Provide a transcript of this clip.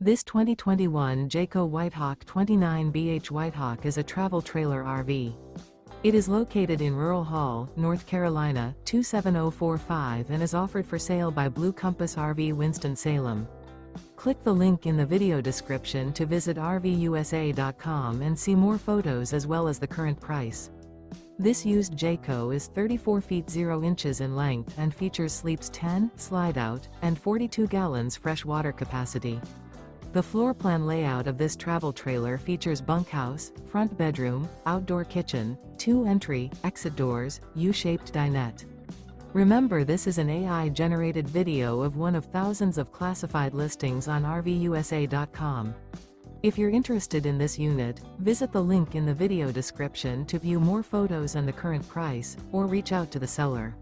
This 2021 Jayco White Hawk 29BH White Hawk is a travel trailer RV. It is located in Rural Hall, North Carolina, 27045 and is offered for sale by Blue Compass RV Winston, Salem. Click the link in the video description to visit RVUSA.com and see more photos as well as the current price. This used Jayco is 34 feet 0 inches in length and features sleeps 10, slide-out, and 42 gallons fresh water capacity. The floor plan layout of this travel trailer features bunkhouse, front bedroom, outdoor kitchen, 2 entry, exit doors, U-shaped dinette. Remember, this is an AI-generated video of one of thousands of classified listings on RVUSA.com. If you're interested in this unit, visit the link in the video description to view more photos and the current price, or reach out to the seller.